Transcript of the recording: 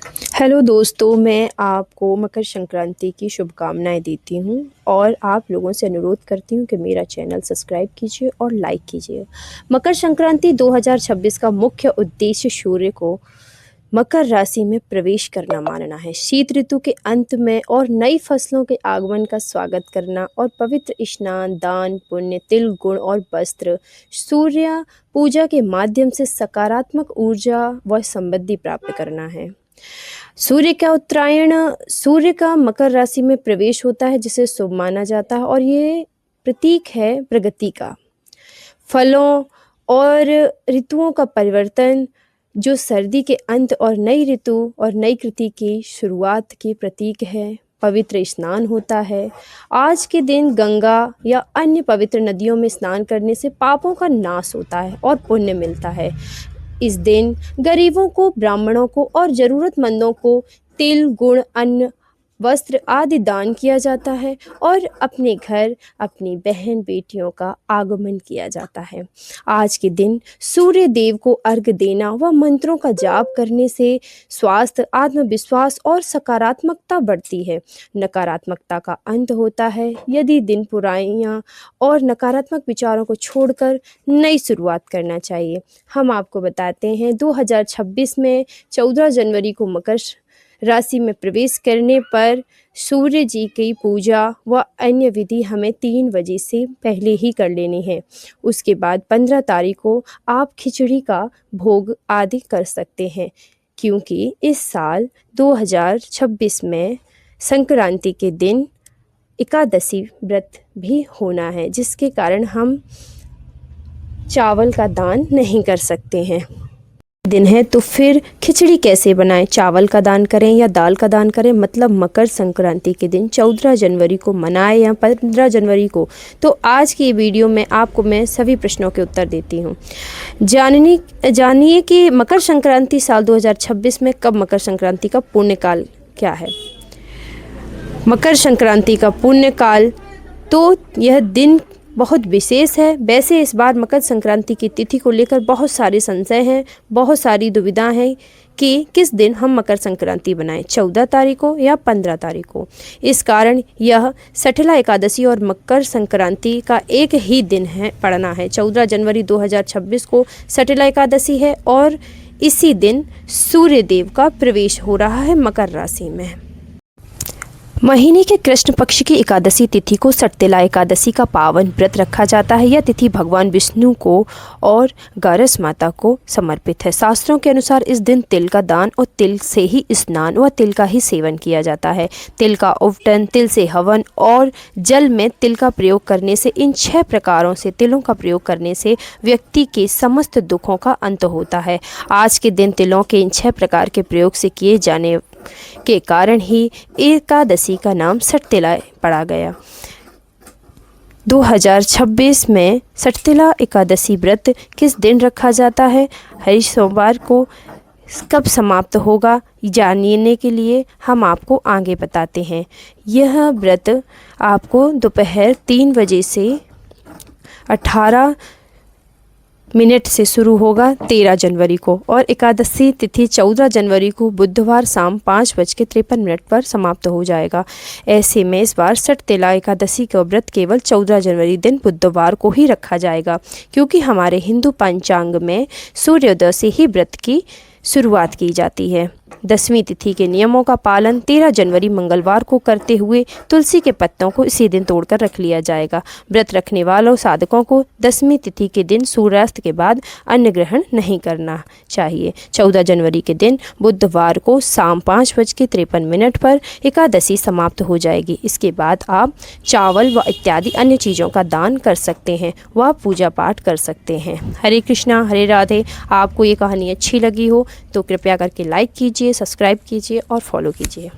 Hello दोस्तों, मैं आपको मकर संक्रांति की शुभकामनाएँ देती हूँ और आप लोगों से अनुरोध करती हूँ कि मेरा चैनल सब्सक्राइब कीजिए और लाइक कीजिए। मकर संक्रांति 2026 का मुख्य उद्देश्य सूर्य को मकर राशि में प्रवेश करना मानना है, शीत ऋतु के अंत में और नई फसलों के आगमन का स्वागत करना और पवित्र स्नान, दान, पुण्य, तिल, गुड़ और वस्त्र, सूर्य पूजा के माध्यम से सकारात्मक ऊर्जा व समृद्धि प्राप्त करना है। सूर्य का मकर राशि में प्रवेश होता है जिसे शुभ माना जाता है और ये प्रतीक है प्रगति का, फलों और ऋतुओं का परिवर्तन, जो सर्दी के अंत और नई ऋतु और नई कृति की शुरुआत की प्रतीक है। पवित्र स्नान होता है। आज के दिन गंगा या अन्य पवित्र नदियों में स्नान करने से पापों का नाश होता है और पुण्य मिलता है। इस दिन गरीबों को, ब्राह्मणों को और ज़रूरतमंदों को तिल, गुड़, अन्न, वस्त्र आदि दान किया जाता है और अपने घर अपनी बहन बेटियों का आगमन किया जाता है। आज के दिन सूर्य देव को अर्घ्य देना व मंत्रों का जाप करने से स्वास्थ्य, आत्मविश्वास और सकारात्मकता बढ़ती है। नकारात्मकता का अंत होता है यदि दिन बुराइयां और नकारात्मक विचारों को छोड़कर नई शुरुआत करना चाहिए। हम आपको बताते हैं 2026 में 14 जनवरी को मकर राशि में प्रवेश करने पर सूर्य जी की पूजा व अन्य विधि हमें 3 बजे से पहले ही कर लेनी है। उसके बाद 15 तारीख को आप खिचड़ी का भोग आदि कर सकते हैं, क्योंकि इस साल 2026 में संक्रांति के दिन एकादशी व्रत भी होना है, जिसके कारण हम चावल का दान नहीं कर सकते हैं। दिन है तो फिर खिचड़ी कैसे बनाएं? चावल का दान करें या दाल का दान करें? मतलब मकर संक्रांति के दिन 14 जनवरी को मनाएं या 15 जनवरी को? तो आज की वीडियो में आपको मैं सभी प्रश्नों के उत्तर देती हूँ। जानिए कि मकर संक्रांति साल 2026 में कब मकर संक्रांति का पुण्यकाल क्या है। मकर संक्रांति का पुण्यकाल, तो यह दिन बहुत विशेष है। वैसे इस बार मकर संक्रांति की तिथि को लेकर बहुत सारे संशय हैं, बहुत सारी दुविधाएं हैं कि किस दिन हम मकर संक्रांति बनाएं, 14 तारीख को या 15 तारीख को। इस कारण यह सठिला एकादशी और मकर संक्रांति का एक ही दिन है पड़ना है। 14 जनवरी 2026 को सठिला एकादशी है और इसी दिन सूर्य देव का प्रवेश हो रहा है मकर राशि में। महीने के कृष्ण पक्ष की एकादशी तिथि को सटतिला एकादशी का पावन व्रत रखा जाता है। यह तिथि भगवान विष्णु को और गारस माता को समर्पित है। शास्त्रों के अनुसार इस दिन तिल का दान और तिल से ही स्नान व तिल का ही सेवन किया जाता है। तिल का उवटन, तिल से हवन और जल में तिल का प्रयोग करने से, इन 6 प्रकारों से तिलों का प्रयोग करने से व्यक्ति के समस्त दुखों का अंत होता है। आज के दिन तिलों के इन 6 प्रकार के प्रयोग से किए जाने के कारण ही एकादशी का नाम सटतिला पड़ा गया। 2026 में सटतिला एकादशी व्रत किस दिन रखा जाता है? हर सोमवार को। कब समाप्त होगा जानने के लिए हम आपको आगे बताते हैं। यह व्रत आपको दोपहर 3 बजे से 18 मिनट से शुरू होगा 13 जनवरी को और एकादशी तिथि 14 जनवरी को बुधवार शाम 5:53 पर समाप्त हो जाएगा। ऐसे में इस बार सटतिला एकादशी का व्रत केवल 14 जनवरी दिन बुधवार को ही रखा जाएगा, क्योंकि हमारे हिंदू पंचांग में सूर्योदय से ही व्रत की शुरुआत की जाती है। 10वीं तिथि के नियमों का पालन 13 जनवरी मंगलवार को करते हुए तुलसी के पत्तों को इसी दिन तोड़कर रख लिया जाएगा। व्रत रखने वालों साधकों को 10वीं तिथि के दिन सूर्यास्त के बाद अन्न ग्रहण नहीं करना चाहिए। 14 जनवरी के दिन बुधवार को शाम 5:53 पर एकादशी समाप्त हो जाएगी। इसके बाद आप चावल व इत्यादि अन्य चीज़ों का दान कर सकते हैं व पूजा पाठ कर सकते हैं। हरे कृष्णा, हरे राधे। आपको ये कहानी अच्छी लगी हो तो कृपया करके लाइक कीजिए, सब्सक्राइब कीजिए और फॉलो कीजिए।